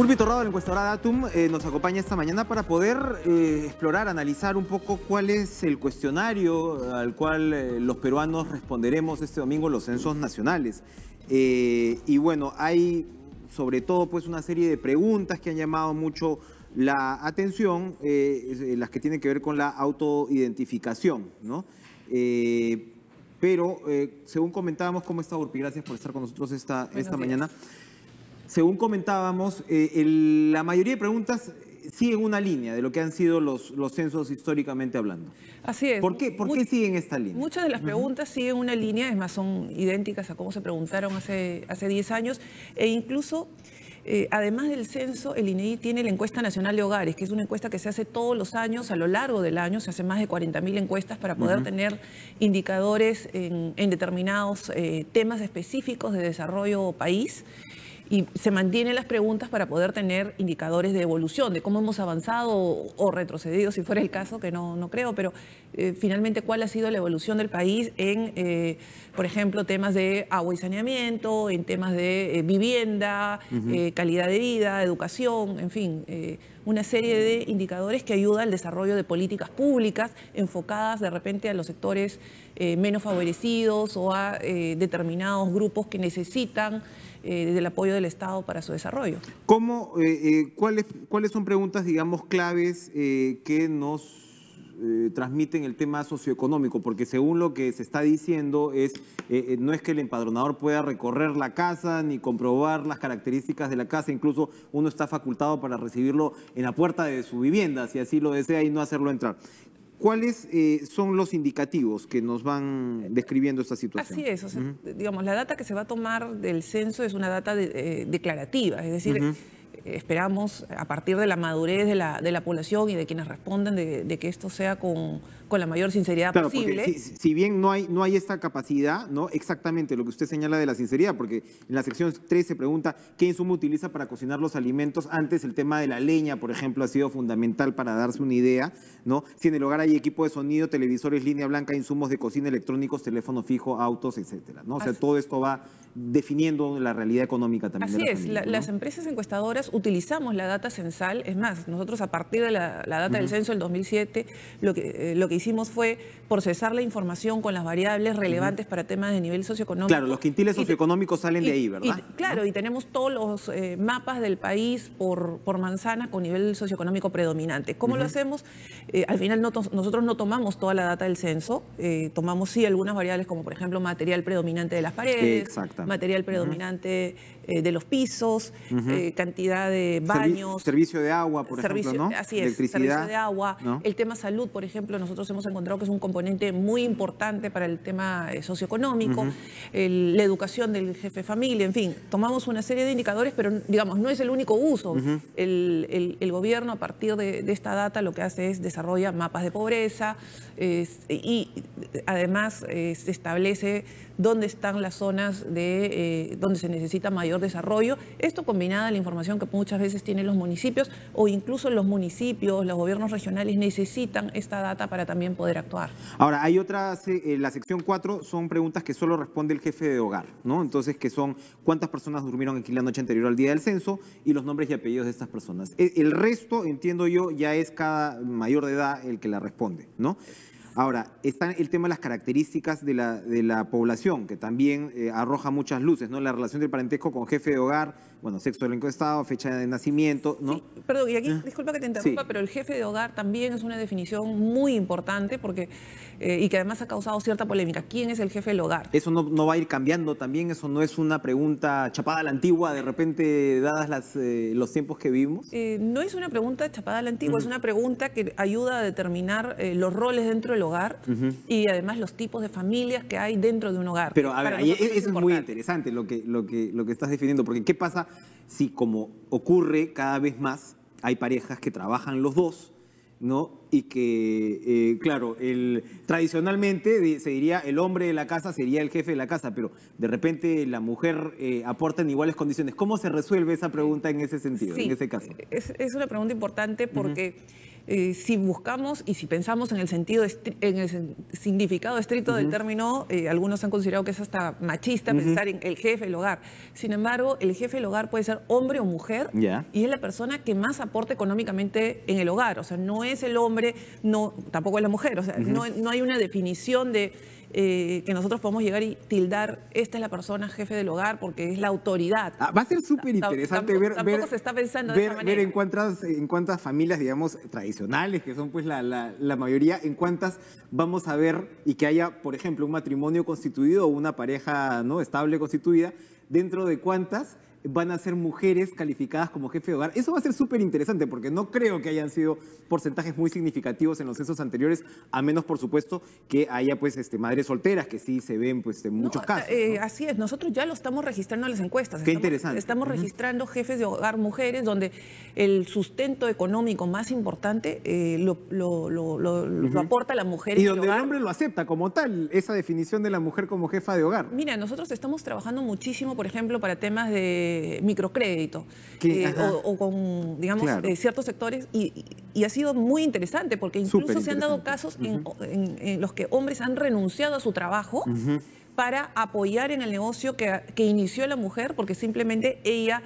Urbi Torrado, la encuestadora Datum, nos acompaña esta mañana para poder explorar, analizar un poco cuál es el cuestionario al cual los peruanos responderemos este domingo en los censos nacionales. Y bueno, hay sobre todo pues una serie de preguntas que han llamado mucho la atención, las que tienen que ver con la autoidentificación, ¿no? Pero según comentábamos, ¿cómo está Urbi? Gracias por estar con nosotros esta mañana. Según comentábamos, la mayoría de preguntas siguen una línea de lo que han sido los censos históricamente hablando. Así es. ¿Por qué siguen esta línea? Muchas de las preguntas siguen una línea, es más, son idénticas a cómo se preguntaron hace 10 años, e incluso, además del censo, el INEGI tiene la encuesta nacional de hogares, que es una encuesta que se hace todos los años, a lo largo del año, se hacen más de 40.000 encuestas para poder tener indicadores en determinados temas específicos de desarrollo país. Y se mantienen las preguntas para poder tener indicadores de evolución, de cómo hemos avanzado o retrocedido, si fuera el caso, que no creo, pero finalmente cuál ha sido la evolución del país en, por ejemplo, temas de agua y saneamiento, en temas de vivienda, calidad de vida, educación, en fin, una serie de indicadores que ayudan al desarrollo de políticas públicas enfocadas de repente a los sectores menos favorecidos o a determinados grupos que necesitan del apoyo del Estado para su desarrollo. ¿Cuáles son preguntas, digamos, claves que nos transmiten el tema socioeconómico? Porque según lo que se está diciendo, no es que el empadronador pueda recorrer la casa ni comprobar las características de la casa, incluso uno está facultado para recibirlo en la puerta de su vivienda, si así lo desea, y no hacerlo entrar. ¿Cuáles son los indicativos que nos van describiendo esta situación? Así es, o sea, digamos, la data que se va a tomar del censo es una data declarativa, es decir, esperamos a partir de la madurez de la población y de quienes responden de que esto sea con la mayor sinceridad posible. Porque si bien no hay esta capacidad, ¿no? Exactamente lo que usted señala de la sinceridad, porque en la sección 3 se pregunta qué insumo utiliza para cocinar los alimentos. Antes el tema de la leña, por ejemplo, ha sido fundamental para darse una idea, ¿no? Si en el hogar hay equipo de sonido, televisores, línea blanca, insumos de cocina, electrónicos, teléfono fijo, autos, etcétera, ¿no? O sea, todo esto va definiendo la realidad económica también. Así de la es, familia, ¿no? Las empresas encuestadoras utilizamos la data censal, es más, nosotros a partir de la data del censo del 2007, lo que hicimos fue procesar la información con las variables relevantes para temas de nivel socioeconómico. Claro, los quintiles socioeconómicos salen de ahí, ¿verdad? Claro, y tenemos todos los mapas del país por manzana con nivel socioeconómico predominante. ¿Cómo lo hacemos? Al final nosotros no tomamos toda la data del censo, tomamos sí algunas variables como por ejemplo material predominante de las paredes, material predominante de los pisos, cantidad de baños. Servicio de agua, por ejemplo, ¿no? Así es, servicio de agua. ¿No? El tema salud, por ejemplo, nosotros hemos encontrado que es un componente muy importante para el tema socioeconómico, la educación del jefe de familia, en fin, tomamos una serie de indicadores, pero digamos, no es el único uso. El gobierno a partir de esta data lo que hace es desarrolla mapas de pobreza y además se establece dónde están las zonas donde se necesita mayor desarrollo. Esto combinado a la información que muchas veces tienen los municipios o incluso los municipios, los gobiernos regionales necesitan esta data para también poder actuar. Ahora, hay otras, la sección 4 son preguntas que solo responde el jefe de hogar, ¿no? Entonces, que son cuántas personas durmieron aquí la noche anterior al día del censo y los nombres y apellidos de estas personas. El resto, entiendo yo, ya es cada mayor de edad el que la responde, ¿no? Ahora, está el tema de las características de la población, que también arroja muchas luces, ¿no? La relación del parentesco con jefe de hogar, bueno, sexo del encuestado, fecha de nacimiento, ¿no? Sí, perdón, y aquí, disculpa que te interrumpa, pero el jefe de hogar también es una definición muy importante porque y que además ha causado cierta polémica. ¿Quién es el jefe del hogar? Eso no va a ir cambiando también, eso no es una pregunta chapada a la antigua, de repente, dadas los tiempos que vivimos. No es una pregunta chapada a la antigua, es una pregunta que ayuda a determinar los roles dentro del hogar y además los tipos de familias que hay dentro de un hogar. Pero a ver, eso es muy interesante lo que estás definiendo, porque ¿qué pasa si, como ocurre cada vez más, hay parejas que trabajan los dos, ¿no? y que, claro, tradicionalmente se diría el hombre de la casa sería el jefe de la casa, pero de repente la mujer aporta en iguales condiciones. ¿Cómo se resuelve esa pregunta en ese sentido, Sí, en ese caso? es una pregunta importante porque si buscamos y si pensamos en el sentido, en el significado estricto del término, algunos han considerado que es hasta machista pensar en el jefe del hogar. Sin embargo, el jefe del hogar puede ser hombre o mujer y es la persona que más aporta económicamente en el hogar. O sea, no es el hombre, no, tampoco es la mujer. O sea, no hay una definición de que nosotros podemos llegar y tildar, esta es la persona jefe del hogar porque es la autoridad. Va a ser súper interesante tampoco se está pensando de esa manera. Ver en cuántas familias, digamos, tradicionales, que son pues la mayoría, en cuántas vamos a ver y que haya, por ejemplo, un matrimonio constituido o una pareja, ¿no?, estable constituida, dentro de cuántas van a ser mujeres calificadas como jefe de hogar. Eso va a ser súper interesante porque no creo que hayan sido porcentajes muy significativos en los censos anteriores, a menos, por supuesto, que haya pues madres solteras, que sí se ven pues en muchos casos. ¿No? Así es, nosotros ya lo estamos registrando en las encuestas. Qué interesante. Estamos registrando jefes de hogar mujeres donde el sustento económico más importante lo aporta la mujer. Y donde el hombre lo acepta como tal, esa definición de la mujer como jefa de hogar. Mira, nosotros estamos trabajando muchísimo, por ejemplo, para temas de microcrédito o con, digamos, ciertos sectores y ha sido muy interesante porque incluso se han dado casos en los que hombres han renunciado a su trabajo para apoyar en el negocio que inició la mujer porque simplemente ella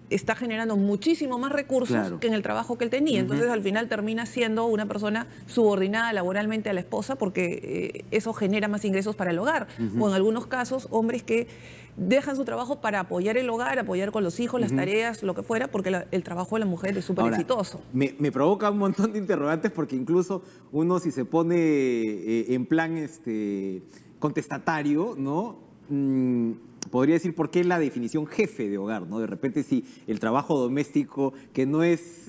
está generando muchísimo más recursos que en el trabajo que él tenía. Entonces, al final termina siendo una persona subordinada laboralmente a la esposa porque eso genera más ingresos para el hogar. O en algunos casos, hombres que dejan su trabajo para apoyar el hogar, apoyar con los hijos, las tareas, lo que fuera, porque el trabajo de la mujer es súper exitoso. Me provoca un montón de interrogantes porque incluso uno, si se pone en plan contestatario, ¿no? Podría decir por qué la definición jefe de hogar, ¿no? De repente, si el trabajo doméstico, que no es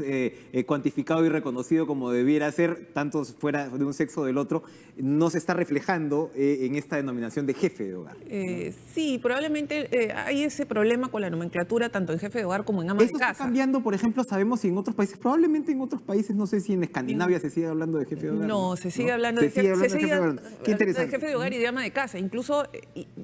cuantificado y reconocido como debiera ser, tanto fuera de un sexo o del otro, no se está reflejando en esta denominación de jefe de hogar, ¿no? Sí, probablemente hay ese problema con la nomenclatura, tanto en jefe de hogar como en ama de casa. Está cambiando, por ejemplo, sabemos si en otros países, probablemente en otros países, no sé si en Escandinavia se sigue hablando de jefe de hogar. No, se sigue hablando de jefe de hogar. Qué interesante. De jefe de hogar y de ama de casa. Incluso,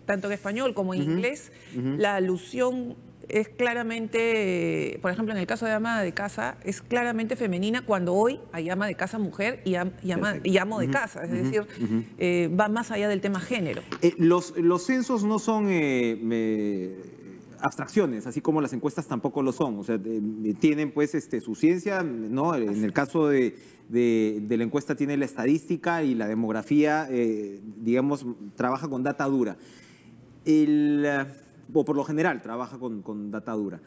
tanto en español como en inglés, la alusión es claramente, por ejemplo, en el caso de ama de casa, es claramente femenina cuando hoy hay ama de casa mujer y amo de casa. Es decir, va más allá del tema género. Los censos no son abstracciones, así como las encuestas tampoco lo son. O sea, tienen pues su ciencia, ¿no? En el caso de la encuesta tiene la estadística y la demografía, digamos, trabaja con data dura. O por lo general trabaja con data dura.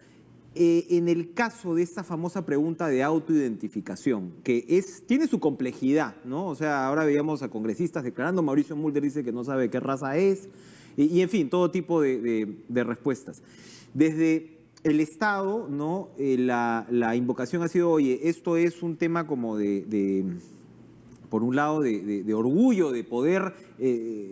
En el caso de esta famosa pregunta de autoidentificación, que tiene su complejidad, ¿no? O sea, ahora veíamos a congresistas declarando, Mauricio Mulder dice que no sabe qué raza es, y en fin, todo tipo de respuestas. Desde el Estado, ¿no? La invocación ha sido, oye, esto es un tema como por un lado, de orgullo, de poder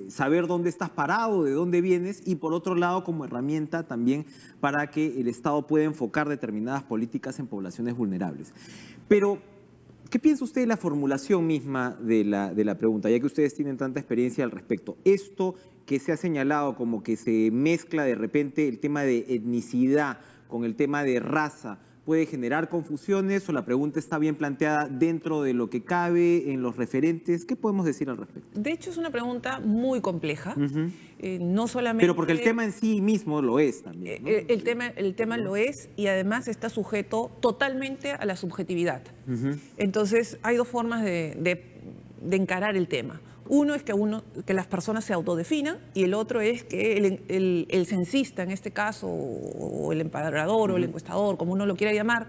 saber dónde estás parado, de dónde vienes, y por otro lado, como herramienta también para que el Estado pueda enfocar determinadas políticas en poblaciones vulnerables. Pero, ¿qué piensa usted de la formulación misma de la pregunta, ya que ustedes tienen tanta experiencia al respecto? Esto que se ha señalado como que se mezcla de repente el tema de etnicidad con el tema de raza, ¿puede generar confusiones o la pregunta está bien planteada dentro de lo que cabe en los referentes? ¿Qué podemos decir al respecto? De hecho, es una pregunta muy compleja. No solamente... Pero porque el tema en sí mismo lo es también, ¿no? El tema lo es y además está sujeto totalmente a la subjetividad. Entonces, hay dos formas de encarar el tema. Uno es que las personas se autodefinan y el otro es que el censista, en este caso, o el empadronador o el encuestador, como uno lo quiera llamar,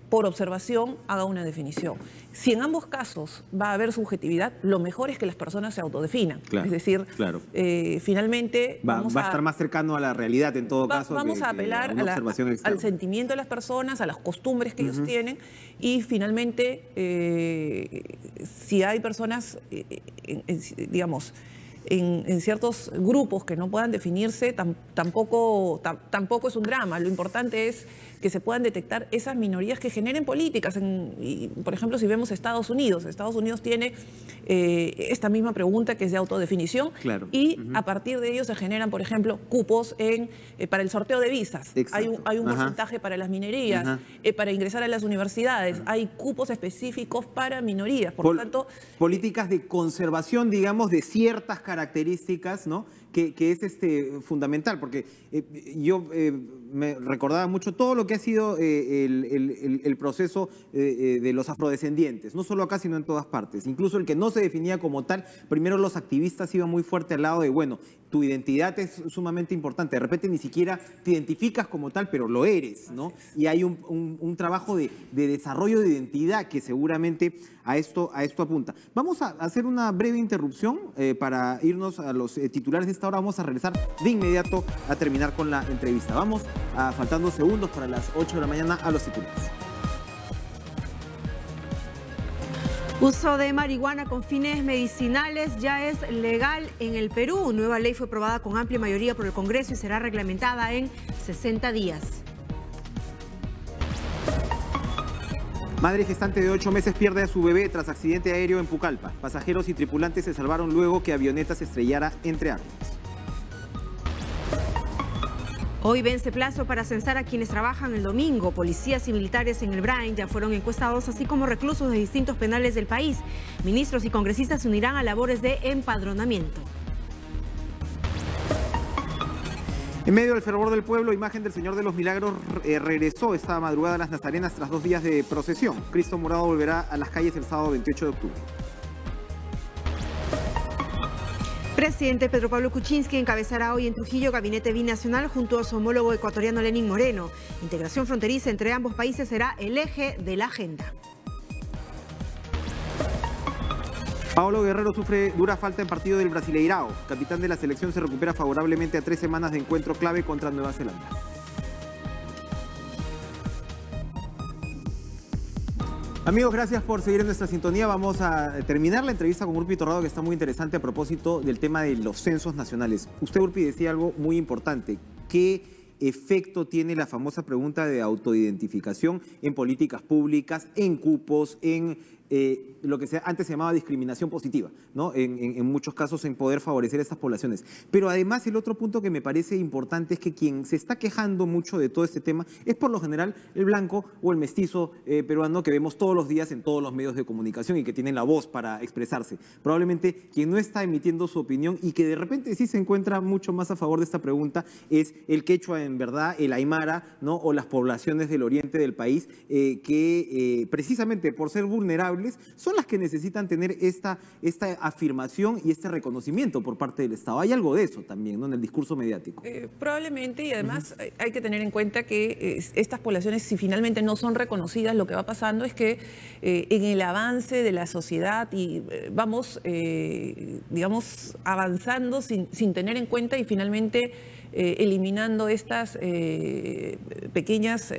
por observación haga una definición. Si en ambos casos va a haber subjetividad, lo mejor es que las personas se autodefinan. Es decir, finalmente... Va a estar más cercano a la realidad en todo caso. Vamos a apelar al sentimiento de las personas, a las costumbres que ellos tienen y finalmente, si hay personas, digamos, en ciertos grupos que no puedan definirse tampoco es un drama. Lo importante es que se puedan detectar esas minorías que generen políticas. Por ejemplo, si vemos Estados Unidos tiene esta misma pregunta que es de autodefinición, claro. y a partir de ello se generan, por ejemplo, cupos para el sorteo de visas. Hay un porcentaje para las minorías, para ingresar a las universidades, hay cupos específicos para minorías. Por lo tanto, políticas de conservación, digamos, de ciertas características, ¿no? Que es fundamental, porque yo me recordaba mucho todo lo que ha sido el proceso de los afrodescendientes, no solo acá, sino en todas partes. Incluso el que no se definía como tal, primero los activistas iban muy fuerte al lado de, bueno, tu identidad es sumamente importante, de repente ni siquiera te identificas como tal, pero lo eres, ¿no? Y hay un trabajo de desarrollo de identidad que seguramente a esto apunta. Vamos a hacer una breve interrupción para irnos a los titulares de esta hora. Vamos a regresar de inmediato a terminar con la entrevista. Vamos faltando segundos para las 8 de la mañana a los titulares. Uso de marihuana con fines medicinales ya es legal en el Perú. Nueva ley fue aprobada con amplia mayoría por el Congreso y será reglamentada en 60 días. Madre gestante de 8 meses pierde a su bebé tras accidente aéreo en Pucallpa. Pasajeros y tripulantes se salvaron luego que avioneta se estrellara entre árboles. Hoy vence plazo para censar a quienes trabajan el domingo. Policías y militares en el Brain ya fueron encuestados, así como reclusos de distintos penales del país. Ministros y congresistas se unirán a labores de empadronamiento. En medio del fervor del pueblo, imagen del Señor de los Milagros regresó esta madrugada a las Nazarenas tras 2 días de procesión. Cristo Morado volverá a las calles el sábado 28 de octubre. Presidente Pedro Pablo Kuczynski encabezará hoy en Trujillo gabinete binacional junto a su homólogo ecuatoriano Lenín Moreno. Integración fronteriza entre ambos países será el eje de la agenda. Paolo Guerrero sufre dura falta en partido del Brasileirao. Capitán de la selección se recupera favorablemente a 3 semanas de encuentro clave contra Nueva Zelanda. Amigos, gracias por seguir en nuestra sintonía. Vamos a terminar la entrevista con Urpi Torrado, que está muy interesante a propósito del tema de los censos nacionales. Usted, Urpi, decía algo muy importante. ¿Qué efecto tiene la famosa pregunta de autoidentificación en políticas públicas, en cupos, en lo que antes se llamaba discriminación positiva, ¿no? En muchos casos en poder favorecer a estas poblaciones? Pero además el otro punto que me parece importante es que quien se está quejando mucho de todo este tema es por lo general el blanco o el mestizo peruano que vemos todos los días en todos los medios de comunicación y que tienen la voz para expresarse. Probablemente quien no está emitiendo su opinión y que de repente sí se encuentra mucho más a favor de esta pregunta es el quechua, en verdad, el aymara, ¿no? O las poblaciones del oriente del país que precisamente por ser vulnerables son las que necesitan tener esta afirmación y este reconocimiento por parte del Estado. Hay algo de eso también, ¿no? En el discurso mediático. Probablemente, y además hay que tener en cuenta que estas poblaciones, si finalmente no son reconocidas, lo que va pasando es que en el avance de la sociedad y vamos, digamos, avanzando sin tener en cuenta y finalmente eliminando estas pequeñas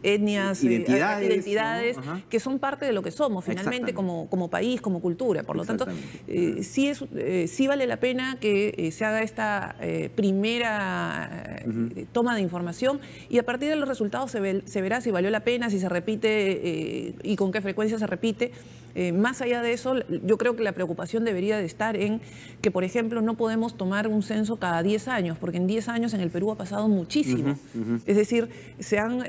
etnias, identidades que son parte de lo que somos finalmente como país, como cultura. Por lo tanto, sí vale la pena que se haga esta primera toma de información y a partir de los resultados se verá si valió la pena, si se repite y con qué frecuencia se repite. Más allá de eso, yo creo que la preocupación debería de estar en que, por ejemplo, no podemos tomar un censo cada 10 años, porque en 10 años en el Perú ha pasado muchísimo. Es decir, se han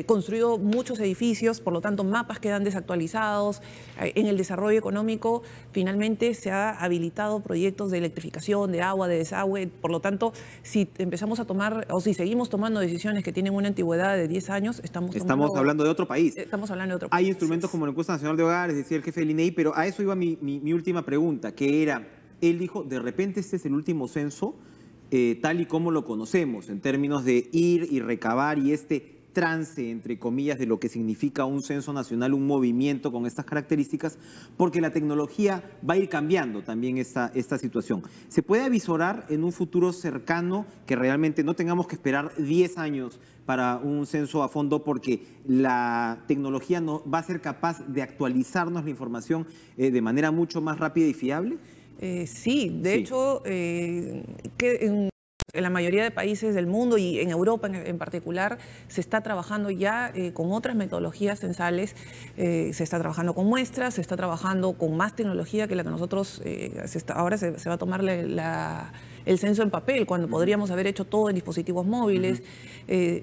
construido muchos edificios, por lo tanto, mapas quedan desactualizados. En el desarrollo económico, finalmente se ha habilitado proyectos de electrificación, de agua, de desagüe. Por lo tanto, si empezamos a tomar, o si seguimos tomando decisiones que tienen una antigüedad de 10 años, estamos hablando de otro país. Estamos hablando de otro país. Hay instrumentos como la Encuesta Nacional de Hogares, decía el jefe del INEI, pero a eso iba mi última pregunta, que era, él dijo, de repente este es el último censo tal y como lo conocemos, en términos de ir y recabar y este trance, entre comillas, de lo que significa un censo nacional, un movimiento con estas características, porque la tecnología va a ir cambiando también esta situación. ¿Se puede avisorar en un futuro cercano que realmente no tengamos que esperar 10 años para un censo a fondo porque la tecnología no va a ser capaz de actualizarnos la información de manera mucho más rápida y fiable? Sí, de hecho, en la mayoría de países del mundo y en Europa en particular, se está trabajando ya con otras metodologías censales, se está trabajando con muestras, se está trabajando con más tecnología que la que nosotros, ahora se va a tomar el censo en papel, cuando podríamos haber hecho todo en dispositivos móviles.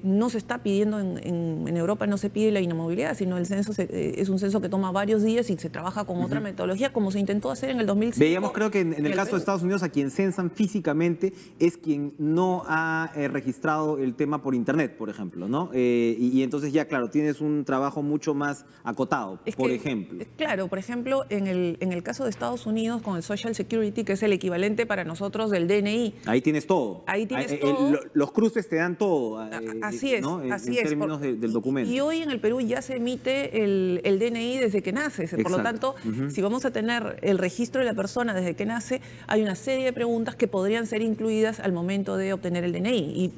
No se está pidiendo, en Europa no se pide la inamovilidad, sino el censo es un censo que toma varios días y se trabaja con otra metodología, como se intentó hacer en el 2005. Veíamos, creo que en el caso de Estados Unidos, a quien censan físicamente es quien no ha registrado el tema por internet, por ejemplo, ¿no? Y entonces ya, claro, tienes un trabajo mucho más acotado, por ejemplo. Claro, por ejemplo, en el caso de Estados Unidos con el Social Security, que es el equivalente para nosotros del DNI. Ahí tienes todo. Ahí tienes todo. Los cruces te dan todo. Así es, ¿no? así en es. términos del documento. Y hoy en el Perú ya se emite el DNI desde que naces. Por lo tanto, si vamos a tener el registro de la persona desde que nace, hay una serie de preguntas que podrían ser incluidas al momento de obtener el DNI. Y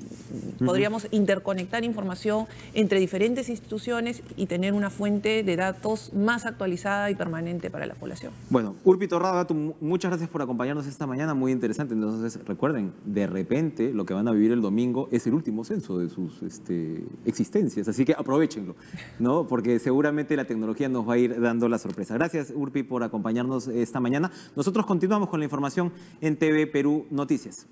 podríamos interconectar información entre diferentes instituciones y tener una fuente de datos más actualizada y permanente para la población. Bueno, Urpi Torrada, muchas gracias por acompañarnos esta mañana, muy interesante. Entonces, recuerden, de repente lo que van a vivir el domingo es el último censo de sus existencias, así que aprovechenlo, ¿no? Porque seguramente la tecnología nos va a ir dando la sorpresa. Gracias, Urpi, por acompañarnos esta mañana. Nosotros continuamos con la información en TV Perú Noticias.